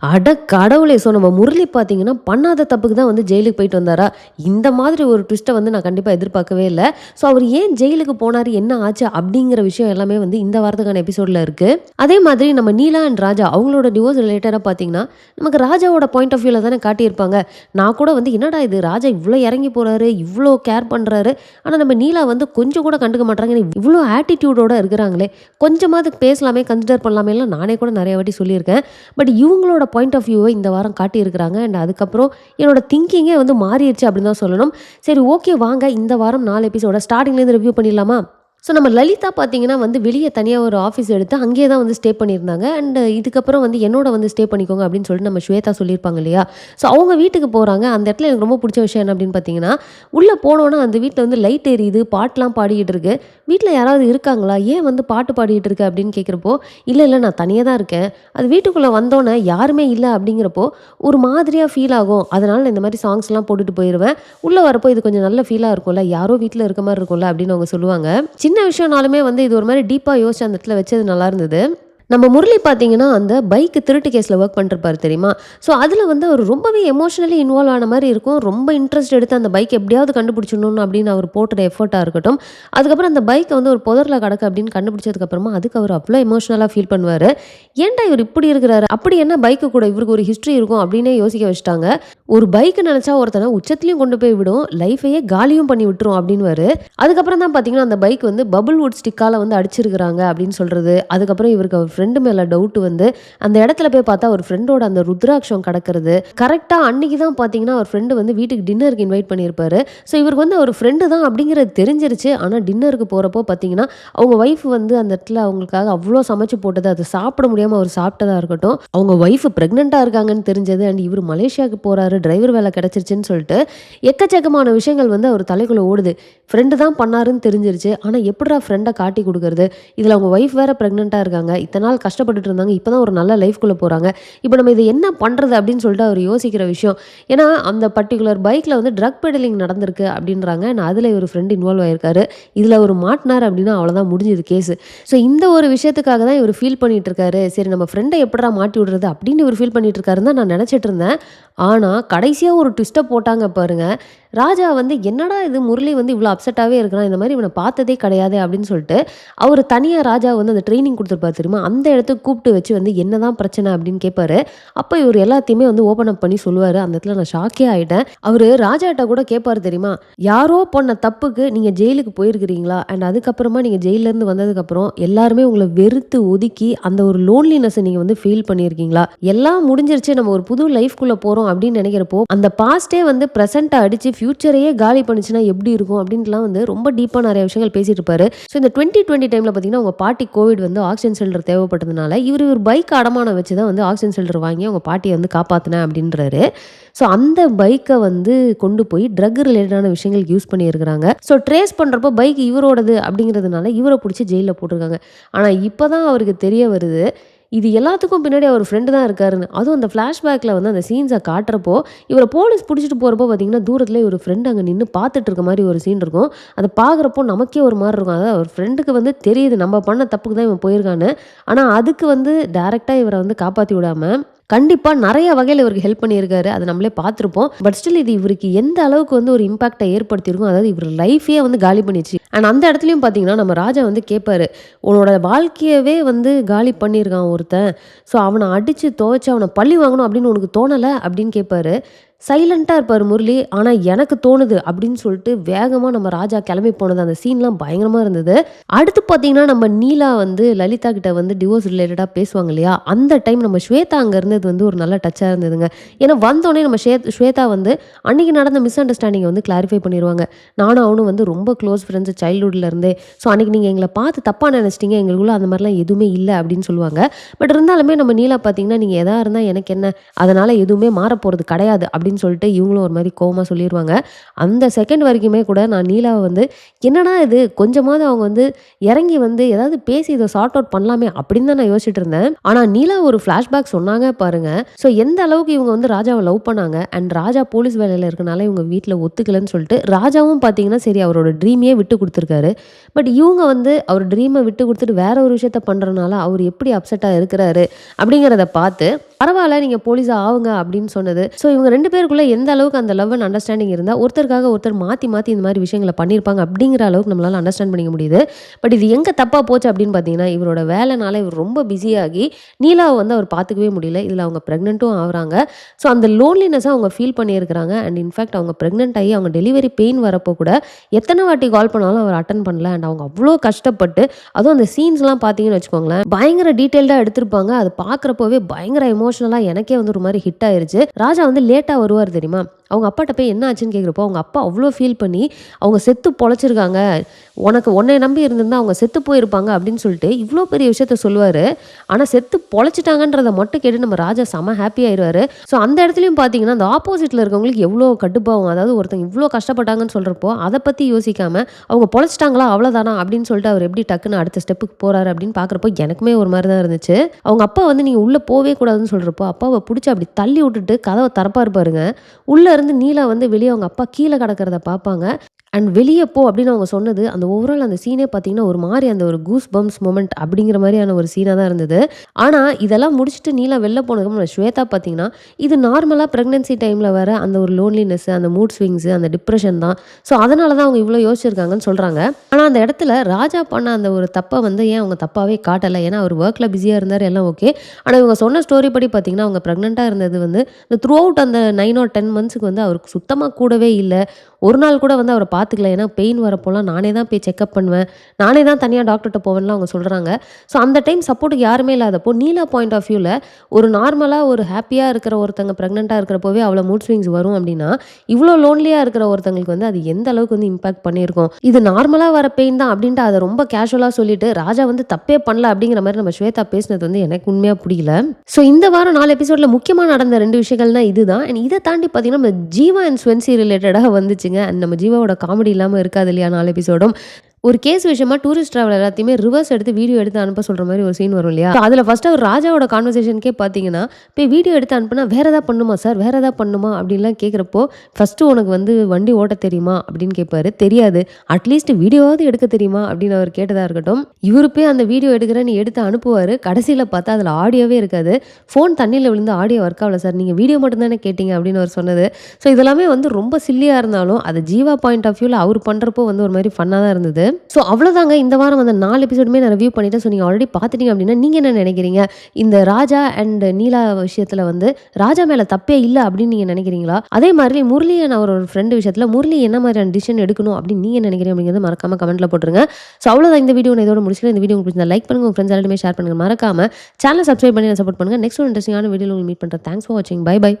அட கடவுளே! ஸோ நம்ம முரளி பார்த்தீங்கன்னா, பண்ணாத தப்புக்கு தான் வந்து ஜெயிலுக்கு போயிட்டு வந்தாரா? இந்த மாதிரி ஒரு ட்விஸ்ட்ட வந்து நான் கண்டிப்பா எதிர்பார்க்கவே இல்ல. ஸோ அவரு ஏன் ஜெயிலுக்கு போனாரு? என்ன ஆச்சு? அப்படிங்கிற விஷயம் எல்லாமே வந்து இந்த வாரத்துக்கான எபிசோட்ல இருக்கு. அதே மாதிரி நம்ம நீலா அண்ட் ராஜா அவங்களோட டிவோர்ஸ் ரிலேட்டடா பார்த்தீங்கன்னா, நமக்கு ராஜாவோட பாயிண்ட் ஆஃப் வியூல தானே காட்டியிருப்பாங்க. நான் கூட வந்து என்னடா இது ராஜா இவ்ளோ இறங்கி போறாரு, இவ்ளோ கேர் பண்றாரு. ஆனா நம்ம நீலா வந்து கொஞ்சம் கூட கண்டுக்க மாட்றாங்க. இவ்ளோ ஆட்டிட்யூடோட இருக்கிறாங்களே! கொஞ்சமாவது பேசலாமே, கன்சிடர் பண்ணலாமேலாம் நானே கூட நெறைய வாட்டி சொல்லியிருக்கேன். பட் இவங்களோட பாயிண்ட் ஆஃப் வியூவை இந்த வாரம் காட்டியிருக்கிறாங்க. அண்ட் அதுக்கப்புறம் என்னோட திங்கிங்கே வந்து மாறிடுச்சு அப்படின்னு தான் சொல்லணும். சரி ஓகே வாங்க இந்த வாரம் 4 எபிசோட ஸ்டார்டிங்லேருந்து ரிவ்யூ பண்ணிடலாமா? ஸோ நம்ம லலிதா பார்த்தீங்கன்னா வந்து வெளியே தனியாக ஒரு ஆஃபீஸ் எடுத்து அங்கேயே தான் வந்து ஸ்டே பண்ணியிருந்தாங்க. அண்ட் இதுக்கப்புறம் வந்து என்னோட வந்து ஸ்டே பண்ணிக்கோங்க அப்படின்னு சொல்லிட்டு நம்ம ஸ்வேதா சொல்லியிருப்பாங்க இல்லையா? ஸோ அவங்க வீட்டுக்கு போகிறாங்க. அந்த இடத்துல எனக்கு ரொம்ப பிடிச்ச விஷயம் என்ன அப்படின்னு பார்த்தீங்கன்னா, உள்ளே போனோன்னா அந்த வீட்டில் வந்து லைட் எரியுது, பாட்டெலாம் பாடிக்கிட்டு இருக்கு. வீட்டில் யாராவது இருக்காங்களா? ஏன் வந்து பாட்டு பாடிக்கிட்டு இருக்க அப்படின்னு கேட்குறப்போ, இல்லை நான் தனியாக தான் இருக்கேன். அது வீட்டுக்குள்ளே வந்தோன்னே யாருமே இல்ல அப்படிங்கிறப்போ, ஒரு மாதிரியா ஃபீல் ஆகும். அதனால நான் இந்த மாரி சாங்ஸ்லாம் போட்டுட்டு போயிருவேன். உள்ள வரப்போ இது கொஞ்சம் நல்ல ஃபீலா இருக்கும்ல. யாரோ வீட்ல இருக்க மாரி இருக்கும்ல அப்படின்னு அவங்க சொல்லுவாங்க. சின்ன விஷயம்னாலுமே வந்து இது ஒரு மாரி டீப்பா யோசிச்சு அந்த இடத்துல வச்சது நல்லா இருந்தது. நம்ம முரளி பார்த்தீங்கன்னா, அந்த பைக் திருட்டு கேஸ்ல வொர்க் பண்ணிருப்பாரு தெரியுமா? ஸோ அதில வந்து அவரு ரொம்பவே எமோஷனலி இன்வால்வ் ஆன மாரி இருக்கும். ரொம்ப இன்ட்ரெஸ்ட் எடுத்து அந்த பைக் எப்படியாவது கண்டுபிடிச்சிடணும் அப்படின்னு அவர் போட்ட எஃபோர்ட்டா இருக்கட்டும். அதுக்கப்புறம் அந்த பைக் வந்து ஒரு புதர்ல கிடக்கு அப்படின்னு கண்டுபிடிச்சதுக்கப்புறமா, அதுக்கு அவர் அவ்ளோ எமோஷனலா ஃபீல் பண்ணுவாரு. ஏன்டா இவர் இப்படி இருக்கிறாரு? அப்படி என்ன பைக்கு கூட இவருக்கு ஒரு ஹிஸ்டரி இருக்கும் அப்படின்னே யோசிக்க வச்சுட்டாங்க. ஒரு பைக் நினைச்சா ஒருத்தன உச்சத்திலயும் கொண்டு போய் விடும். லைஃபையே காலியும் பண்ணி விட்டுரும் அப்படின்னுவாரு. அதுக்கப்புறம் தான் பார்த்தீங்கன்னா, அந்த பைக் வந்து பபிள் வுட் ஸ்டிக்கால வந்து அடிச்சிருக்கிறாங்க அப்படின்னு சொல்றது. அதுக்கப்புறம் இவருக்கு அவர் ஃப்ரெண்டு மேல டவுட் வந்து அந்த இடத்துல போய் பார்த்தா ஒரு ஃப்ரெண்டோட அந்த ருத்ராட்சம் கிடக்கிறது. கரெக்ட்டா அன்னைக்கு தான் பார்த்தீங்கன்னா, அவர் ஃப்ரெண்டு வந்து வீட்டுக்கு டின்னருக்கு இன்வைட் பண்ணியிருப்பாரு. ஸோ இவருக்கு வந்து அவர் ஃப்ரெண்டு தான் அப்படிங்கிறது தெரிஞ்சிருச்சு. ஆனா டின்னருக்கு போறப்போ பார்த்தீங்கன்னா, அவங்க ஒய்ஃப் வந்து அந்த இடத்துல அவங்களுக்காக அவ்ளோ சமைச்சு போட்டது. அத சாப்பிட முடியாம அவர் சாப்பிட்டதா இருக்கட்டும். அவங்க ஒய்ஃப் பிரெக்னன்ட்டா இருக்காங்கன்னு தெரிஞ்சது. அண்ட் இவரு மலேசியாவுக்கு போறாரு. டிரைவர் வேலை கிடைச்சிருச்சுன்னு சொல்லிட்டு எக்கச்சக்கமான விஷயங்கள் வந்து அவர் தலைக்குள்ள ஓடுது. ஃப்ரெண்டு தான் பண்ணாருன்னு தெரிஞ்சிருச்சு. ஆனா எப்புட்றா ஃப்ரெண்ட காட்டி குடுக்குறது? இதுல அவங்க ஒய்ஃப் வேற பிரெக்னன்ட்டா இருக்காங்க. இத்தன நாள் கஷ்டப்பட்டுட்டு இருந்தாங்க. இப்ப தான் ஒரு நல்ல லைஃப்குள்ள போறாங்க. இப்ப நம்ம இத என்ன பண்றது? அப்படின்னு சொல்லிட்டு அவர் யோசிக்கிற விஷயம். ஏன்னா அந்த பர்ட்டிகுலர் பைக்ல வந்து ட்ரக் பெடலிங் நடந்திருக்கு அப்படின்றாங்க. அண்ட் அதுல இவரு ஃப்ரெண்ட் இன்வால்வ் ஆயிருக்காரு. இதுல அவரு மாட்டுனாரு அப்படின்னா அவ்வளோதான் முடிஞ்சுது கேஸு. ஸோ இந்த ஒரு விஷயத்துக்காக தான் இவரு ஃபீல் பண்ணிட்டு இருக்காரு. சரி நம்ம ஃப்ரெண்ட எப்புட்றா மாட்டி விடுறது? அப்படின்னு இவரு ஃபீல் பண்ணிட்டு இருக்காருன்னு தான் நான் நினைச்சிட்டு இருந்தேன். ஆனா கடைசியா ஒரு ட்விஸ்ட்ட போட்டாங்க பாருங்க. ராஜா வந்து என்னடா இது முரளி வந்து இவ்வளோ அப்செட்டாவே இருக்கிறான். இந்த மாரி இவன பார்த்ததே கிடையாதே அப்படின்னு சொல்லிட்டு, அவரு தனியா ராஜா வந்து அந்த ட்ரெய்னிங் குடுத்துருப்பாரு தெரியுமா? அந்த இடத்துக்கு கூப்பிட்டு வச்சு வந்து என்னதான் பிரச்சனை அப்படின்னு கேட்பாரு. அப்ப இவரு எல்லாத்தையுமே வந்து ஓப்பன் அப் பண்ணி சொல்லுவாரு. அந்த இடத்துல நான் ஷாக்கே ஆயிட்டேன். அவரு ராஜாட்ட கூட கேட்பாரு தெரியுமா? யாரோ பண்ண தப்புக்கு நீங்க ஜெயிலுக்கு போயிருக்கிறீங்களா? அண்ட் அதுக்கப்புறமா நீங்க ஜெயில்லேருந்து வந்ததுக்கப்புறம் எல்லாருமே உங்கள வெறுத்து ஒதுக்கி அந்த ஒரு லோன்லினஸ்ஸ நீங்க வந்து ஃபீல் பண்ணியிருக்கீங்களா? எல்லாம் முடிஞ்சிருச்சு. நம்ம ஒரு புது லைஃப்குள்ள போறோம் அப்படின்னு நினைக்கிறப்போ, அந்த பாஸ்ட்டே வந்து பிரசன்ட்ட அடிச்சு ஃபியூச்சரையே காலி பண்ணுச்சுன்னா எப்படி இருக்கும்? அப்படின்ட்டுலாம் வந்து ரொம்ப டீப்பா நெறைய விஷயங்கள் பேசிட்டு இருப்பாரு. ஸோ இந்த 2020 டைம்ல பார்த்தீங்கன்னா, உங்க பாட்டி கோவிட் வந்து ஆக்ஸிஜன் சிலிண்டர் தேவைப்பட்டதுனால, இவரு பைக் அடமானம் வச்சு தான் வந்து ஆக்ஸிஜன் சிலிண்டர் வாங்கி அவங்க பாட்டிய வந்து காப்பாத்துனேன் அப்படின்றாரு. ஸோ அந்த பைக்க வந்து கொண்டு போய் ட்ரக் ரிலேட்டடான விஷயங்களுக்கு யூஸ் பண்ணியிருக்கிறாங்க. ஸோ ட்ரேஸ் பண்றப்போ பைக் இவரோடது அப்படிங்கிறதுனால இவர புடிச்சு ஜெயில்ல போட்டுருக்காங்க. ஆனா இப்ப தான் அவருக்கு தெரிய வருது. இது எல்லாத்துக்கும் பின்னாடி அவர் ஃப்ரெண்டு தான் இருக்காருன்னு. அதுவும் அந்த ஃப்ளாஷ்பேக்ல வந்து அந்த சீன்ஸ காட்டுறப்போ, இவர போலீஸ் புடிச்சிட்டு போறப்போ பார்த்தீங்கன்னா, தூரத்தில இவரு ஃப்ரெண்ட் அங்க நின்னு பார்த்துட்டு இருக்க மாரி ஒரு சீன் இருக்கும். அத பார்க்குறப்போ நமக்கே ஒரு மாரி இருக்கும். அதாவது அவர் ஃப்ரெண்டுக்கு வந்து தெரியுது நம்ம பண்ண தப்புக்கு தான் இவன் போயிருக்கான்னு. ஆனா அதுக்கு வந்து டைரக்ட்டா இவர வந்து காப்பாத்தி விடாம கண்டிப்பா நெறைய வகையில இவருக்கு ஹெல்ப் பண்ணியிருக்காரு. அத நம்மளே பார்த்துருப்போம். பட் ஸ்டில் இது இவருக்கு எந்த அளவுக்கு வந்து ஒரு இம்பாக்ட்ட ஏற்படுத்தியிருக்கும். அதாவது இவர் லைஃபயே வந்து காலி பண்ணிருச்சு. அண்ட் அந்த இடத்துலயும் பார்த்தீங்கன்னா, நம்ம ராஜா வந்து கேட்பாரு. "உன்னோட வாழ்க்கையவே வந்து காலி பண்ணியிருக்கான் ஒருத்தன். ஸோ அவன அடிச்சு துவைச்சு அவன பழி வாங்கணும் அப்படின்னு உனக்கு தோணல?" அப்படின்னு கேட்பாரு. சைலன்ட்டா இருப்பாரு முரளி. ஆனா எனக்கு தோணுது அப்படின்னு சொல்லிட்டு வேகமா நம்ம ராஜா கிளம்பி போனது அந்த சீன்லாம் பயங்கரமா இருந்தது. அடுத்து பார்த்தீங்கன்னா, நம்ம நீலா வந்து லலிதா கிட்ட வந்து டிவோர்ஸ் ரிலேட்டடா பேசுவாங்க இல்லையா? அந்த டைம் நம்ம ஸ்வேதா அங்க இருந்தது வந்து ஒரு நல்ல டச்சா இருந்ததுங்க. ஏன்னா வந்தோனே நம்ம ஸ்வேதா வந்து அன்னைக்கு நடந்த மிஸ் அண்டர்ஸ்டாண்டிங்க வந்து கிளாரிஃபை பண்ணிருவாங்க. நானும் அவனும் வந்து ரொம்ப க்ளோஸ் ஃப்ரெண்ட்ஸ் சைல்ட்ஹுட்ல இருந்தே. ஸோ அன்னைக்கு நீங்க எங்கள பார்த்து தப்பா நினைச்சிட்டீங்க. எங்களுக்குள்ள அந்த மாரிலாம் எதுவுமே இல்ல அப்படின்னு சொல்லுவாங்க. பட் இருந்தாலுமே நம்ம நீலா பார்த்தீங்கன்னா, நீங்க எதா இருந்தா எனக்கு என்ன? அதனால எதுவுமே மாறப்போறது கிடையாது அப்படின்னு சொல்லிட்டு இவங்களும் ஒரு மாரி கோவமா சொல்லிருவாங்க. அந்த செகண்ட் வரைக்குமே கூட நான் நீலாவ வந்து, என்னடா இது கொஞ்சமாவது அவங்க வந்து இறங்கி வந்து ஏதாவது பேசி இத சார்ட் அவுட் பண்ணலாமே அப்படின்னு தான் நான் யோசிச்சுட்டு இருந்தேன். ஆனா நீலா ஒரு ஃபிளாஷ்பேக் சொன்னாங்க பாருங்க. ஸோ எந்த அளவுக்கு இவங்க வந்து ராஜாவ லவ் பண்ணாங்க. அண்ட் ராஜா போலீஸ் வேலையில இருக்கனால இவங்க வீட்ல ஒத்துக்கலன்னு சொல்லிட்டு, ராஜாவும் பார்த்தீங்கன்னா, சரி அவரோட ட்ரீமையே விட்டு குடுத்துருக்காரு. பட் இவங்க வந்து அவர் ட்ரீம விட்டு குடுத்துட்டு வேற ஒரு விஷயத்த பண்றனால, அவரு எப்படி அப்செட்டா இருக்கிறாரு அப்படிங்கிறத பார்த்து பரவாயில்ல நீங்க போலீஸா ஆவுங்க அப்படின்னு சொன்னது. ஸோ இவங்க 2 பேருக்குள்ள எந்த அளவுக்கு அந்த லவ் அண்ட் அண்டர்ஸ்டாண்டிங் இருந்தா, ஒருத்தருக்காக ஒருத்தர் மாத்தி மாத்தி இந்த மாரி விஷயங்கள பண்ணியிருப்பாங்க அப்படிங்கிற அளவுக்கு நம்மளால அண்டர்ஸ்டாண்ட் பண்ணிக்க முடியுது. பட் இது எங்க தப்பா போச்சு அப்படின்னு பார்த்தீங்கன்னா, இவரோட வேலைனால இவர் ரொம்ப பிஸியாகி நீலாவ வந்து அவர் பார்த்துக்கவே முடியல. இதுல அவங்க பிரெக்னன்ட்டும் ஆகுறாங்க. ஸோ அந்த லோன்லினெஸ்ஸ அவங்க ஃபீல் பண்ணியிருக்கிறாங்க. அண்ட் இன்ஃபாக்ட் அவங்க பிரெக்னன்ட் ஆகி அவங்க டெலிவரி பெயின் வரப்போ கூட எத்தன வாட்டி கால் பண்ணாலும் அவர் அட்டெண்ட் பண்ணல. அண்ட் அவங்க அவ்ளோ கஷ்டப்பட்டு அதுவும் அந்த சீன்ஸ்லாம் பார்த்தீங்கன்னு வச்சுக்கோங்களேன், பயங்கர டீட்டெயில்டா எடுத்திருப்பாங்க. அது பார்க்குறப்போவே பயங்கர எமோஷனலா எனக்கே வந்து ஒரு மாரி ஹிட் ஆயிருச்சு. ராஜா வந்து லேட்டா வருவார் தெரியுமா? அவங்க அப்பாட்ட போய் என்ன ஆச்சுன்னு கேட்குறப்போ, அவங்க அப்பா அவ்ளோ ஃபீல் பண்ணி, அவங்க செத்து பொழச்சிருக்காங்க. உன்னைய நம்பி இருந்திருந்தா அவங்க செத்து போயிருப்பாங்க அப்படின்னு சொல்லிட்டு இவ்ளோ பெரிய விஷயத்த சொல்லுவாரு. ஆனா செத்து பொழச்சுட்டாங்கன்றத மட்டும் கேட்டு நம்ம ராஜா செம ஹாப்பி ஆயிருவாரு. ஸோ அந்த இடத்துலயும் பார்த்தீங்கன்னா, அந்த ஆப்போசிட்ல இருக்கவங்களுக்கு எவ்ளோ கடுப்பாகும். அதாவது ஒருத்தங்க இவ்ளோ கஷ்டப்பட்டாங்கன்னு சொல்றப்போ, அத பத்தி யோசிக்காம, அவங்க பொழச்சுட்டாங்களா அவ்வளோதானா அப்படின்னு சொல்லிட்டு அவர் எப்படி டக்குன்னு அடுத்த ஸ்டெப்புக்கு போறாரு அப்படின்னு பார்க்குறப்போ எனக்குமே ஒரு மாரி தான் இருந்துச்சு. அவங்க அப்பா வந்து நீங்க உள்ள போவே கூடாதுன்னு சொல்றப்போ, அப்பாவ புடிச்சு அப்படி தள்ளி விட்டுட்டு கதவ திறப்பாரு பாருங்க. உள்ள இருந்து நீலா வந்து வெளிய அவங்க அப்பா கீழ கிடக்கிறத பார்ப்பாங்க. அண்ட் வெளிய போ அப்படின்னு அவங்க சொன்னது, அந்த ஓவரால் அந்த சீனே பார்த்தீங்கன்னா, ஒரு மாரி அந்த ஒரு கூஸ் பம்ப்ஸ் மொமெண்ட் அப்படிங்கிற மாரியான ஒரு சீனா தான் இருந்தது. ஆனா, இதெல்லாம் முடிச்சுட்டு நீலா வெளில போனதுக்கப்புறம் ஸ்வேதா பார்த்தீங்கன்னா, இது நார்மலா பிரெக்னன்சி டைம்ல வர அந்த ஒரு லோன்லினெஸ், அந்த மூட் ஸ்விங்ஸ், அந்த டிப்ரஷன் தான். ஸோ, அதனால தான் அவங்க இவ்ளோ யோசிச்சிருக்காங்கன்னு சொல்றாங்க. ஆனா, அந்த இடத்துல ராஜா பண்ண அந்த ஒரு தப்ப வந்து ஏன் அவங்க தப்பாவே காட்டல? ஏன்னா, அவர் வொர்க்ல பிஸியா இருந்தாரு எல்லாம் ஓகே. ஆனா, இவங்க சொன்ன ஸ்டோரி படி பார்த்தீங்கன்னா, அவங்க பிரெக்னன்ட்டா இருந்தது வந்து இந்த த்ரூ அவுட் அந்த 9 ஆர் 10 மந்த்ஸ்க்கு வந்து அவருக்கு சுத்தமா கூடவே இல்ல. ஒரு நாள் கூட வந்து அவர பார்த்துக்கல. ஏன்னா பெயின் வரப்போலாம் நானே தான் போய் செக்கப் பண்ணுவேன். நானே தான் தனியா டாக்டர்ட்ட போவேன்லாம் அவங்க சொல்றாங்க. ஸோ அந்த டைம் சப்போர்ட்டுக்கு யாருமே இல்லாதப்போ, நீலா பாயிண்ட் ஆஃப் வியூல ஒரு நார்மலா ஒரு ஹேப்பியா இருக்கிற ஒருத்தங்க பிரெக்னன்ட்டா இருக்கிறப்போவே அவ்வளோ மூட் ஸ்விங்ஸ் வரும் அப்டின்னா, இவ்ளோ லோன்லியா இருக்கிற ஒருத்தங்களுக்கு வந்து அது எந்த அளவுக்கு வந்து இம்பாக்ட் பண்ணியிருக்கும். இது நார்மலா வர பெயின் தான் அப்டின்ட்டு அத ரொம்ப கேஷுவலா சொல்லிட்டு, ராஜா வந்து தப்பே பண்ணல அப்டிங்கிற மாரி நம்ம ஸ்வேதா பேசினது வந்து எனக்கு உண்மையா புடிக்கல. ஸோ இந்த வாரம் 4 எபிசோட்ல முக்கியமா நடந்த 2 விஷயங்கள்னா இதுதான். அண்ட் இத தாண்டி பார்த்தீங்கன்னா, நம்ம ஜீவா அண்ட் ஸ்வென்சி ரிலேட்டடா வந்துச்சுங்க. அண்ட் நம்ம ஜீவாவோட காமெடி இல்லாம இருக்காது இல்லையா 4 எபிசோடும். ஒரு கேஸ் விஷயமா டூரிஸ்ட் டிராவல் எல்லாத்தையுமே ரிவர்ஸ் எடுத்து வீடியோ எடுத்து அனுப்ப சொல்ற மாரி ஒரு சீன் வரும் இல்லையா? அதுல ஃபர்ஸ்ட் அவர் ராஜாவோட கான்வர்சேஷனுக்கே பார்த்தீங்கன்னா, போய் வீடியோ எடுத்து அனுப்புனா வேற ஏதாவது பண்ணுமா சார்? வேற ஏதாவது பண்ணுமா? அப்படின்லாம் கேட்கிறப்போ, ஃபர்ஸ்ட் உனக்கு வந்து வண்டி ஓட்ட தெரியுமா? அப்படின்னு கேட்பாரு. தெரியாது. அட்லீஸ்ட் வீடியோவாவது எடுக்க தெரியுமா? அப்படின்னு அவர் கேட்டதா இருக்கட்டும். இவரு போய் அந்த வீடியோ எடுக்கிறேன்னு எடுத்து அனுப்புவாரு. கடைசியில பார்த்தா அதுல ஆடியோவே இருக்காது. ஃபோன் தண்ணியில விழுந்து ஆடியோ ஒர்க் ஆகல சார். நீங்க வீடியோ மட்டும் தானே கேட்டீங்க அப்படின்னு அவர் சொன்னது. ஸோ இதெல்லாமே வந்து ரொம்ப சில்லியா இருந்தாலும், அது ஜீவா பாயிண்ட் ஆஃப் வியூல அவர் பண்றப்போ வந்து ஒரு மாரி ஃபன்னா தான் இருந்தது. ஸோ அவ்வளோதாங்க இந்த வாரம் அந்த 4 எபிசோடுமே நான் ரிவ்யூ பண்ணிட்டேன். ஸோ நீங்க ஆல்ரெடி பார்த்துட்டீங்க அப்படின்னா, நீங்க என்ன நினைக்கிறீங்க? இந்த ராஜா அண்ட் நீலா விஷயத்துல வந்து ராஜா மேல தப்பே இல்ல அப்படின்னு நீங்க நினைக்கிறீங்களா? அதே மாதிரி முரளி அண்ட் அவரோட ஃப்ரெண்ட் விஷயத்துல முரளி என்ன மாதிரியான டிசிஷன் எடுக்கணும் அப்படின்னு நீங்க நினைக்கிறீங்க அப்படிங்கிறத மறக்காம கமெண்ட்ல போட்டுருங்க. ஸோ அவ்வளோதான் இந்த வீடியோ நான் இதோட முடிச்சுக்கிறேன். இந்த வீடியோ உங்களுக்கு பிடிச்சிருந்தா லைக் பண்ணுங்க, உங்க ஃப்ரெண்ட்ஸ் எல்லாருமே ஷேர் பண்ணுங்க. மறக்காம சேனலை சப்ஸ்கிரைப் பண்ணி சப்போர்ட் பண்ணுங்க. நெக்ஸ்ட் ஒரு இன்ட்ரெஸ்டிங்கான வீடியோல உங்களுக்கு மீட் பண்றேன். தேங்க்ஸ் ஃபார் வாட்சிங். Bye by.